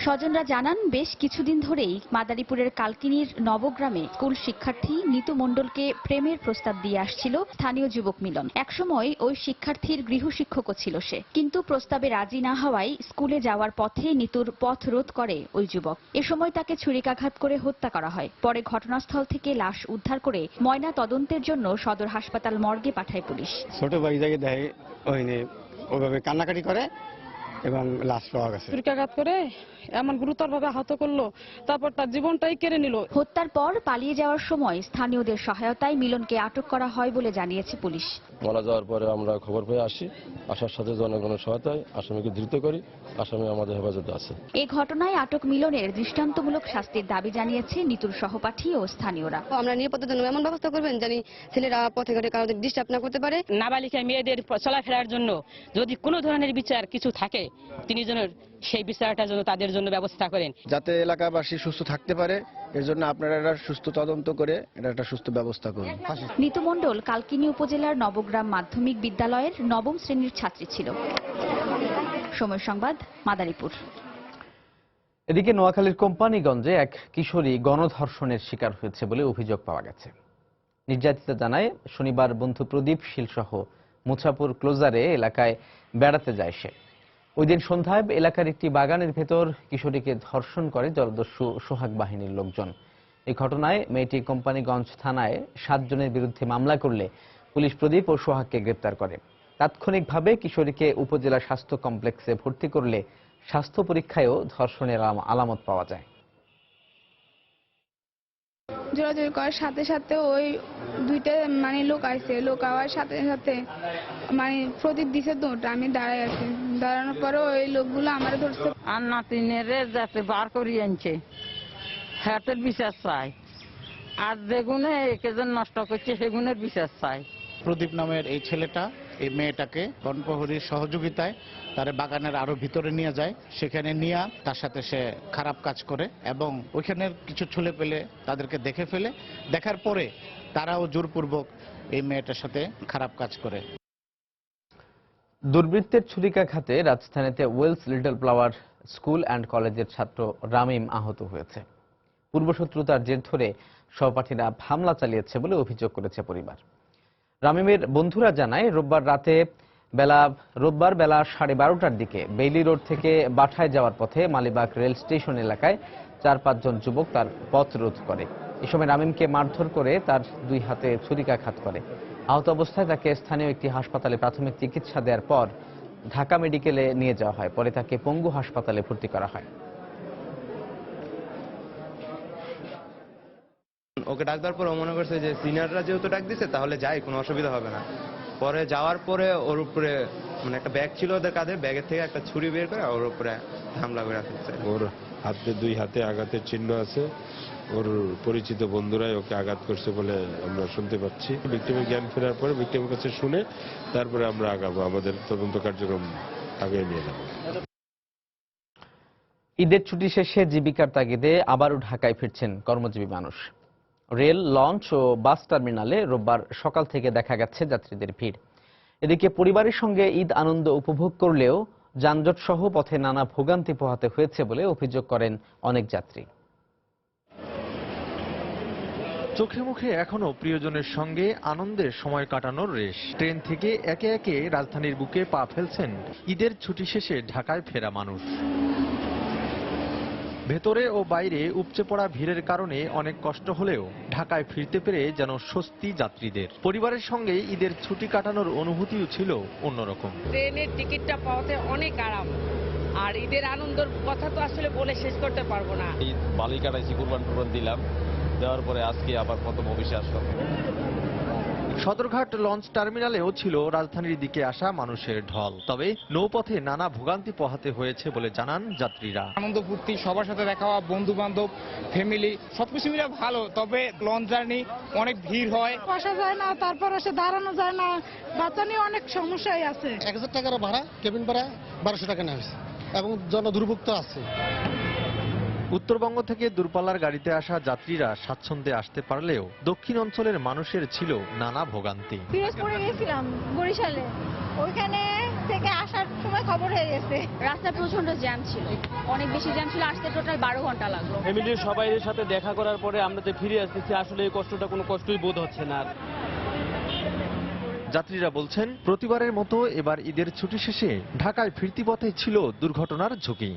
স্বজনরা জানান, বেশ কিছুদিন ধরেই মাদারীপুরের কালকিনির নবগ্রামে স্কুল শিক্ষার্থী নিতু মণ্ডলকে প্রেমের প্রস্তাব দিয়ে আসছিল স্থানীয় যুবক মিলন। একসময় ওই শিক্ষার্থীর গৃহশিক্ষকও ছিল সে, কিন্তু প্রস্তাবে রাজি না হওয়ায় স্কুলে যাওয়ার পথে নিতুর পথ রোধ করে ওই যুবক। এ সময় তাকে ছুরিকাঘাত করে হত্যা করা হয়। পরে ঘটনাস্থল থেকে লাশ উদ্ধার করে ময়না তদন্তের জন্য সদর হাসপাতাল মর্গে পাঠায় পুলিশ। ছোট ভাই যাকে দেয় ওইভাবে কান্নাকাটি করে, এবং লাশ পাওয়া গেছে। ছুরিকাঘাত করে এমন গুরুতরভাবে আহত করলো, তারপর তার জীবনটাই কেড়ে নিল। হত্যার পর পালিয়ে যাওয়ার সময় স্থানীয়দের সহায়তায় মিলনকে আটক করা হয় বলে জানিয়েছে পুলিশ। মারা যাওয়ার পরে আমরা খবর পেয়ে আসার সাথে জনগণের সহায়তায় আসামিকে ধৃত করি। আসামি আমাদের হেফাজতে আছে। এই ঘটনায় আটক মিলনের দৃষ্টান্তমূলক শাস্তির দাবি জানিয়েছে নিতুর সহপাঠী ও স্থানীয়রা। আমরা নিরাপত্তার জন্য এমন ব্যবস্থা করবেন জানি ছেলেরা পথে ঘাটে কারোদের ডিস্টার্ব না করতে পারে। নাবালিকা মেয়েদের চলাফেরার জন্য যদি কোনো ধরনের বিচার কিছু থাকে, তিনি যেন সেই বিচারটা যেন তাদের জন্য ব্যবস্থা করেন, যাতে এলাকাবাসী সুস্থ থাকতে পারে। এর জন্য আপনারা একটা সুস্থ তদন্ত করে এটা একটা সুস্থ ব্যবস্থা করুন। নিতু মণ্ডল কালকিনি উপজেলার নবগ্রাম মাধ্যমিক বিদ্যালয়ের নবম শ্রেণীর ছাত্রী ছিল। সময় সংবাদ, মাদারীপুর। এদিকে নোয়াখালীর কোম্পানিগঞ্জে এক কিশোরী গণধর্ষণের শিকার হয়েছে বলে অভিযোগ পাওয়া গেছে। নির্যাতিতা জানায়, শনিবার বন্ধু প্রদীপ শীলসহ মুছাপুর ক্লোজারে এলাকায় বেড়াতে যায় সে। ওই দিন সন্ধ্যায় এলাকার একটি বাগানের ভেতর কিশোরীকে ধর্ষণ করে জলদস্যু সোহাগ বাহিনীর লোকজন। এই ঘটনায় মেয়েটি কোম্পানিগঞ্জ থানায় 7 জনের বিরুদ্ধে মামলা করলে পুলিশ প্রদীপ ও সোহাগকে গ্রেপ্তার করে। তাৎক্ষণিকভাবে কিশোরীকে উপজেলা স্বাস্থ্য কমপ্লেক্সে ভর্তি করলে স্বাস্থ্য পরীক্ষায়ও ধর্ষণের আলামত পাওয়া যায়। জোরাজোরি করার সাথে সাথে ওই দুইটা লোক আইছে, লোক আওয়ার সাথে সাথে প্রদীপ দিছে দৌড়টা, আমি দাঁড়াই আছি। দাঁড়ানোর পরে ওই লোকগুলো আমার ধরছে। আর নাতিনের যাতে বার করিয়ে আনছে, হাতের বিচার চাই। আর যেগুনে একেজন নষ্ট করছে সেগুনের বিচার চাই। প্রদীপ নামের এই ছেলেটা এই মেয়েটাকে বনপ্রহরীর সহযোগিতায় তার বাগানের আরো ভিতরে নিয়ে যায়। সেখানে নিয়ে তার সাথে সে খারাপ কাজ করে এবং ওইখানের কিছু ছেলে পেলে তাদেরকে দেখে ফেলে। দেখার পরে তারাও জোরপূর্বক এই মেয়েটার সাথে খারাপ কাজ করে। দুর্বৃত্তের ছুরিকাঘাতে রাজধানীতে Willes Little Flower School and কলেজের ছাত্র রামিম আহত হয়েছে। পূর্বশত্রুতার জের ধরে সহপাঠীরা হামলা চালিয়েছে বলে অভিযোগ করেছে পরিবার। রামিমের বন্ধুরা জানায়, রোববার বেলা 12:30টার দিকে বেইলি রোড থেকে বাঠায় যাওয়ার পথে মালিবাগ রেল স্টেশন এলাকায় 4-5 জন যুবক তার পথ রোধ করে। এ সময় রামিমকে মারধর করে তার 2 হাতে ছুরিকাঘাত করে। আহত অবস্থায় তাকে স্থানীয় একটি হাসপাতালে প্রাথমিক চিকিৎসা দেওয়ার পর ঢাকা মেডিকেলে নিয়ে যাওয়া হয়। পরে তাকে পঙ্গু হাসপাতালে ভর্তি করা হয়। ওকে ডাক দেওয়ার পর ও মনে করছে যে সিনিয়ররা যেহেতু ডাক দিছে তাহলে যাই, কোনো অসুবিধা হবে না। পরে যাওয়ার পরে ওর উপরে একটা ব্যাগ ছিল ওদের কাঁধে, ব্যাগের থেকে একটা ছুরি বের করে ওর উপরে হামলা করে ফেলছে। ওর হাতে 2 হাতে আঘাতের চিহ্ন আছে। ওর পরিচিত বন্ধুরাই ওকে আঘাত করছে বলে আমরা শুনতে পাচ্ছি। ভিক্টিমের জ্ঞান ফেরার পরে ভিক্টিমের কাছে শুনে তারপরে আমরা আগাবো, আমাদের তদন্ত কার্যক্রম আগে নিয়ে যাবো। ঈদের ছুটি শেষে জীবিকার তাগিদে আবারও ঢাকায় ফিরছেন কর্মজীবী মানুষ। রেল, লঞ্চ ও বাস টার্মিনালে রোববার সকাল থেকে দেখা গেছে যাত্রীদের ভিড়। এদিকে পরিবারের সঙ্গে ঈদ আনন্দ উপভোগ করলেও যানজট সহ পথে নানা ভোগান্তি পোহাতে হয়েছে বলে অভিযোগ করেন অনেক যাত্রী। চোখে মুখে এখনো প্রিয়জনের সঙ্গে আনন্দের সময় কাটানোর রেশ। ট্রেন থেকে একে একে রাজধানীর বুকে পা ফেলছেন ঈদের ছুটি শেষে ঢাকায় ফেরা মানুষ। ভেতরে ও বাইরে উপচে পড়া ভিড়ের কারণে অনেক কষ্ট হলেও ঢাকায় ফিরতে পেরে যেন স্বস্তি যাত্রীদের। পরিবারের সঙ্গে ঈদের ছুটি কাটানোর অনুভূতিও ছিল অন্যরকম। ট্রেনের টিকিটটা পাওয়াতে অনেক আরাম, আর ঈদের আনন্দের কথা তো আসলে বলে শেষ করতে পারবো না। ঈদ ভালোই কাটাইছি, কুরবান দিলাম, দেওয়ার পরে আজকে আবার প্রথম অফিসে আসলাম। সদরঘাট লঞ্চ টার্মিনালেও ছিল রাজধানীর দিকে আসা মানুষের ঢল। তবে নৌপথে নানা ভোগান্তি পোহাতে হয়েছে বলে জানান যাত্রীরা। আনন্দ ফুর্তি, সবার সাথে দেখা হওয়া, বন্ধু বান্ধব, ফ্যামিলি সবকিছু মিলে ভালো। তবে লঞ্চ জার্নি অনেক ভিড় হয়, বসা যায় না, তারপর এসে দাঁড়ানো যায় না, বাচ্চা নিয়ে অনেক সমস্যাই আছে। 1000 টাকার ভাড়া, কেবিন ভাড়া 1200 টাকা নেওয়া হয়েছে এবং জনদুর্ভোগ আছে। উত্তরবঙ্গ থেকে দূরপাল্লার গাড়িতে আসা যাত্রীরা স্বাচ্ছন্দ্যে আসতে পারলেও দক্ষিণ অঞ্চলের মানুষের ছিল নানা ভোগান্তি। পিরোজপুরে গেছিলাম, বরিশালে, ওইখানে থেকে আসার সময় খবর হয়ে গেছে রাস্তায় প্রচন্ড জ্যাম ছিল, অনেক বেশি জ্যাম ছিল, আসতে টোটাল 12 ঘন্টা লাগলো। ফ্যামিলির সবাইয়ের সাথে দেখা করার পরে আমরা যে ফিরে আসতেছি, আসলে এই কষ্টটা কোনো কষ্টই বোধ হচ্ছে না। যাত্রীরা বলছেন, প্রতিবারের মতো এবার ঈদের ছুটি শেষে ঢাকায় ফিরতি পথে ছিল দুর্ঘটনার ঝুঁকি।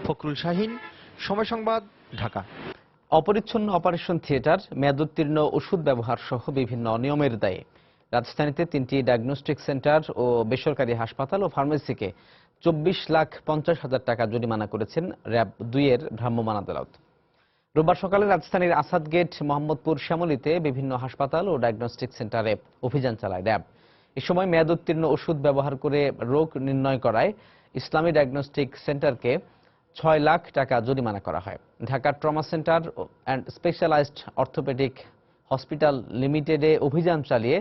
ফখরুল শাহিন, সময় সংবাদ, ঢাকা। অপরিচ্ছন্ন অপারেশন থিয়েটার, মেয়াদোত্তীর্ণ ওষুধ ব্যবহার সহ বিভিন্ন অনিয়মের দায়ে রাজধানীতে 3টি ডায়াগনস্টিক সেন্টার ও বেসরকারি হাসপাতাল ও ফার্মেসিকে 24,50,000 টাকা জরিমানা করেছেন র্যাব 2 এর ভ্রাম্যমাণ আদালত। রোববার সকালে রাজধানীর আসাদ গেট, মোহাম্মদপুর, শ্যামলীতে বিভিন্ন হাসপাতাল ও ডায়াগনস্টিক সেন্টারে অভিযান চালায় র্যাব। এ সময় মেয়াদোত্তীর্ণ ওষুধ ব্যবহার করে রোগ নির্ণয় করায় ইসলামী ডায়াগনস্টিক সেন্টারকে 6 লাখ টাকা জরিমানা করা হয়। Dhaka trauma centre and specialised orthopaedic hospital লিমিটেডে অভিযান চালিয়ে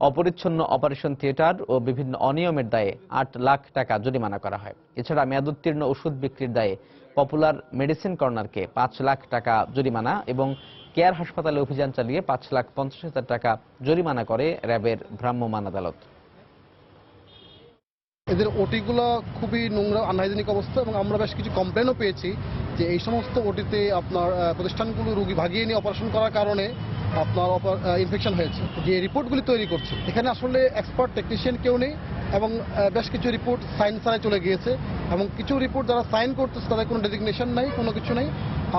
অপরিচ্ছন্ন অপারেশন থিয়েটার ও বিভিন্ন অনিয়মের দায়ে 8 লাখ টাকা জরিমানা করা হয়। এছাড়া মেয়াদোত্তীর্ণ ওষুধ বিক্রির দায়ে পপুলার মেডিসিন কর্নারকে 5 লাখ টাকা জরিমানা এবং কেয়ার হাসপাতালে অভিযান চালিয়ে 5,50,000 টাকা জরিমানা করে র্যাবের ভ্রাম্যমাণ আদালত। এদের ওটিগুলো খুবই নোংরা, আনহাইজেনিক অবস্থা, এবং আমরা বেশ কিছু কমপ্লেনও পেয়েছি যে এই সমস্ত ওটিতে আপনার প্রতিষ্ঠানগুলো রোগী ভাগিয়ে নিয়ে অপারেশন করার কারণে আপনার ইনফেকশন হয়েছে। যে রিপোর্টগুলি তৈরি করছে এখানে আসলে এক্সপার্ট টেকনিশিয়ান কেউ নেই, এবং বেশ কিছু রিপোর্ট সাইন ছাড়াই চলে গিয়েছে, এবং কিছু রিপোর্ট যারা সাইন করতেছে তাদের কোনো ডেজিগনেশন নাই, কোনো কিছু নেই।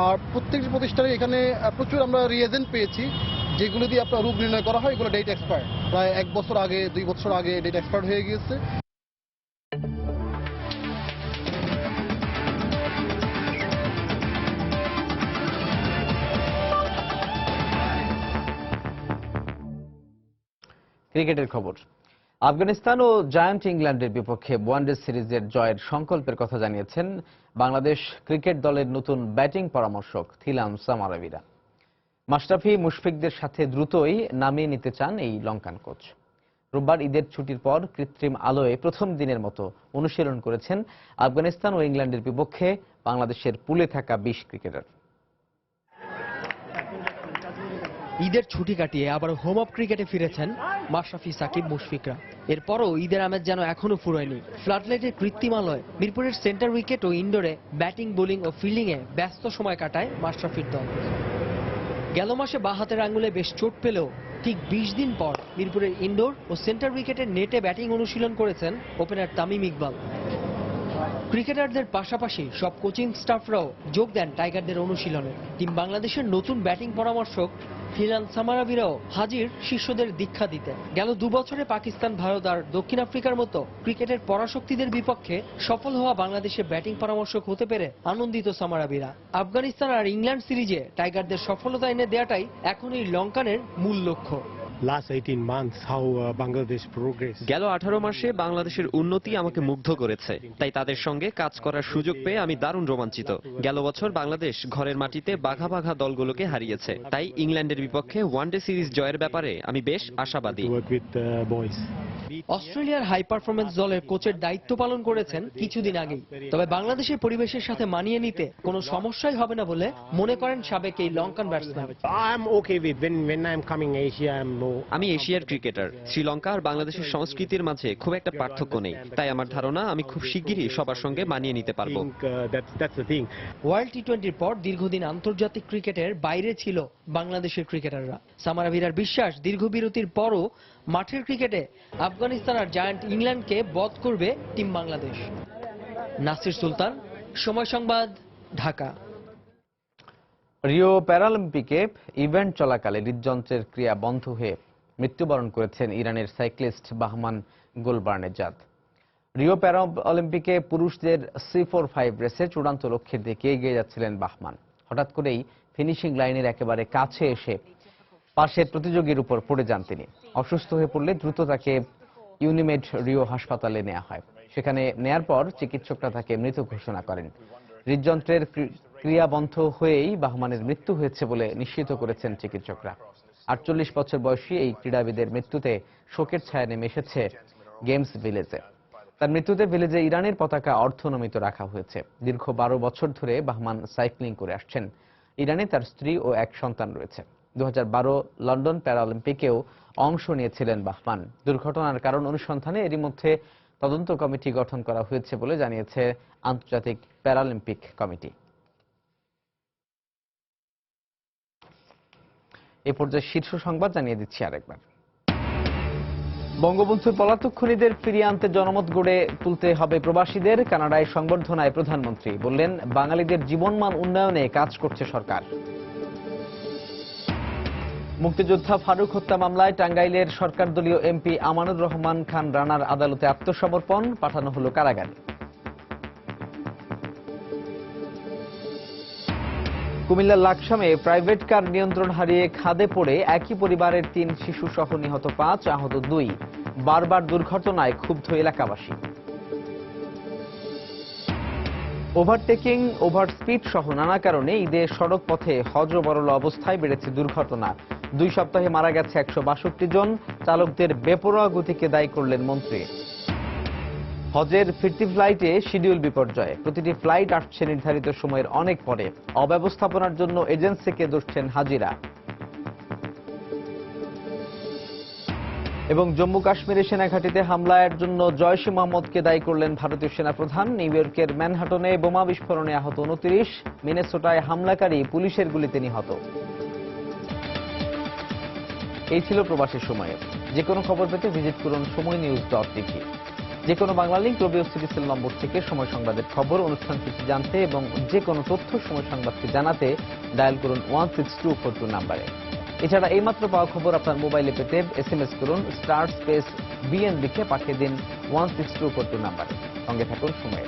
আর প্রত্যেকটি প্রতিষ্ঠানে এখানে প্রচুর আমরা রিএজেন্ট পেয়েছি যেগুলো দিয়ে আপনার রোগ নির্ণয় করা হয়, এগুলো ডেট এক্সপায়ার, প্রায় 1 বছর আগে 2 বছর আগে ডেট এক্সপায়ার হয়ে গিয়েছে। ক্রিকেটের খবর। আফগানিস্তান ও জায়ান্ট ইংল্যান্ডের বিপক্ষে ওয়ানডে সিরিজের জয়ের সংকল্পের কথা জানিয়েছেন বাংলাদেশ ক্রিকেট দলের নতুন ব্যাটিং পরামর্শক থিলান সামারাবীরা। মাশরাফি, মুশফিকদের সাথে দ্রুতই নামিয়ে নিতে চান এই লঙ্কান কোচ। রোববার ঈদের ছুটির পর কৃত্রিম আলোয় প্রথম দিনের মতো অনুশীলন করেছেন আফগানিস্তান ও ইংল্যান্ডের বিপক্ষে বাংলাদেশের পুলে থাকা 20 ক্রিকেটার। ঈদের ছুটি কাটিয়ে আবার হোম অফ ক্রিকেটে ফিরেছেন মাশরাফি, সাকিব, মুশফিকরা। এরপরও ঈদের আমেজ যেন এখনো ফুরোয়নি। ফ্লাডলাইটের কৃত্রিম আলোয় মিরপুরের সেন্টার উইকেট ও ইনডোরে ব্যাটিং, বোলিং ও ফিল্ডিংয়ে ব্যস্ত সময় কাটায় মাশরাফির দল। গেল মাসে বাঁ হাতের আঙুলে বেশ চোট পেলেও ঠিক 20 দিন পর মিরপুরের ইনডোর ও সেন্টার উইকেটের নেটে ব্যাটিং অনুশীলন করেছেন ওপেনার তামিম ইকবাল। ক্রিকেটারদের পাশাপাশি সব কোচিং স্টাফরাও যোগ দেন টাইগারদের অনুশীলনে। টিম বাংলাদেশের নতুন ব্যাটিং পরামর্শক থিলান সামারাবীরাও হাজির শিষ্যদের দীক্ষা দিতে। গেল 2 বছরে পাকিস্তান, ভারত আর দক্ষিণ আফ্রিকার মতো ক্রিকেটের পরাশক্তিদের বিপক্ষে সফল হওয়া বাংলাদেশের ব্যাটিং পরামর্শক হতে পেরে আনন্দিত সামারাবীরা। আফগানিস্তান আর ইংল্যান্ড সিরিজে টাইগারদের সফলতা এনে দেওয়াটাই এখন এই লঙ্কানের মূল লক্ষ্য। গেল 18 মাসে বাংলাদেশের উন্নতি আমাকে মুগ্ধ করেছে, তাই তাদের সঙ্গে কাজ করার সুযোগ পেয়ে আমি দারুণ রোমাঞ্চিত। গেল বছর বাংলাদেশ ঘরের মাটিতে বাঘা বাঘা দলগুলোকে হারিয়েছে, তাই ইংল্যান্ডের বিপক্ষে ওয়ানডে সিরিজ জয়ের ব্যাপারে আমি বেশ আশাবাদী। অস্ট্রেলিয়ার হাই পারফরমেন্স দলের কোচের দায়িত্ব পালন করেছেন কিছুদিন আগেই। তবে বাংলাদেশের পরিবেশের সাথে মানিয়ে নিতে কোনো সমস্যাই হবে না বলে মনে করেন সাবেক এই লঙ্কান ব্যাটসম্যান। আমি এশিয়ার ক্রিকেটার। শ্রীলঙ্কা আর বাংলাদেশের সংস্কৃতির মাঝে খুব একটা পার্থক্য নেই, তাই আমার ধারণা আমি খুব শিগগিরই সবার সঙ্গে মানিয়ে নিতে পারবো। ওয়ার্ল্ড টি20-র পর দীর্ঘদিন আন্তর্জাতিক ক্রিকেটের বাইরে ছিল বাংলাদেশের ক্রিকেটাররা। সামারাবীরার বিশ্বাস, দীর্ঘ বিরতির পরও মাঠের ক্রিকেটে আফগানিস্তান আর জায়ান্ট ইংল্যান্ডকে বধ করবে টিম বাংলাদেশ। নাসির সুলতান, সময় সংবাদ, ঢাকা। রিও প্যারালিম্পিকে ইভেন্ট চলাকালে হৃদযন্ত্রের ক্রিয়া বন্ধ হয়ে মৃত্যুবরণ করেছেন ইরানের সাইক্লিস্ট বাহমান গুলবার্নেজাদ। রিও প্যারালিম্পিকে পুরুষদের C4-5 রেসে চূড়ান্ত লক্ষ্যের দিকে এগিয়ে যাচ্ছিলেন বাহমান। হঠাৎ করেই ফিনিশিং লাইনের একেবারে কাছে এসে পাশের প্রতিযোগীর উপর পড়ে যান তিনি। অসুস্থ হয়ে পড়লে দ্রুত তাকে ইউনিমেড রিও হাসপাতালে নেওয়া হয়। সেখানে নেয়ার পর চিকিৎসকরা তাকে মৃত ঘোষণা করেন। হৃদযন্ত্রের ক্রিয়া বন্ধ হয়েই বাহমানের মৃত্যু হয়েছে বলে নিশ্চিত করেছেন চিকিৎসকরা। 48 বছর বয়সী এই ক্রীড়াবিদের মৃত্যুতে শোকের ছায়া নেমে এসেছে গেমস ভিলেজে। তার মৃত্যুতে ভিলেজে ইরানের পতাকা অর্ধনমিত রাখা হয়েছে। দীর্ঘ 12 বছর ধরে বাহমান সাইক্লিং করে আসছেন। ইরানে তার স্ত্রী ও এক সন্তান রয়েছে। 2012 লন্ডন প্যারালিম্পিকেও অংশ নিয়েছিলেন বাহমান। দুর্ঘটনার কারণ অনুসন্ধানে এরই মধ্যে তদন্ত কমিটি গঠন করা হয়েছে বলে জানিয়েছে আন্তর্জাতিক প্যারালিম্পিক কমিটি। এ পর্যায়ে শীর্ষ সংবাদ জানিয়ে দিচ্ছি আরেকবার। বঙ্গবন্ধুর পলাতক খুনিদের ফিরিয়ে আনতে জনমত গড়ে তুলতে হবে প্রবাসীদের। কানাডায় সংবর্ধনায় প্রধানমন্ত্রী বললেন, বাঙালিদের জীবনমান উন্নয়নে কাজ করছে সরকার। মুক্তিযোদ্ধা ফারুক হত্যা মামলায় টাঙ্গাইলের সরকার দলীয় এমপি আমানুর রহমান খান রানার আদালতে আত্মসমর্পণ, পাঠানো হলো কারাগারে। কুমিল্লার লাকসামে প্রাইভেট কার নিয়ন্ত্রণ হারিয়ে খাদে পড়ে একই পরিবারের 3 শিশু সহ নিহত 5, আহত 2। বারবার দুর্ঘটনায় ক্ষুব্ধ এলাকাবাসী। ওভারটেকিং, ওভারস্পিড সহ নানা কারণে ঈদে সড়ক পথে হজ ও বরল অবস্থায় বেড়েছে দুর্ঘটনা। 2 সপ্তাহে মারা গেছে 162 জন। চালকদের বেপরোয়া গতিকে দায়ী করলেন মন্ত্রী। হজের ফিরতি ফ্লাইটে শিডিউল বিপর্যয়। প্রতিটি ফ্লাইট আসছে নির্ধারিত সময়ের অনেক পরে। অব্যবস্থাপনার জন্য এজেন্সিকে দোষছেন হাজিরা। এবং জম্মু কাশ্মীরের সেনাঘাঁটিতে হামলার জন্য জয়শ-ই মোহাম্মদকে দায়ী করলেন ভারতীয় সেনাপ্রধান। নিউ ইয়র্কের ম্যানহাটনে বোমা বিস্ফোরণে আহত 29, মিনেসোটায় হামলাকারী পুলিশের গুলিতে নিহত। এই ছিল প্রবাসী সময়ে। যে কোনো খবর পেতে ভিজিট করুন সময়নিউজ.tv। যে কোনো বাংলা লিংক রবি ও সিরিসেল নম্বর থেকে সময় সংবাদের খবর, অনুষ্ঠান সূচি জানতে এবং যে কোনো তথ্য সময় সংবাদকে জানাতে ডায়াল করুন 16242 নাম্বারে। এছাড়া এইমাত্র পাওয়া খবর আপনার মোবাইলে পেতে SMS করুন *BN লিখে পাঠিয়ে দিন 16242 নাম্বারে। সঙ্গে থাকুন সময়ে।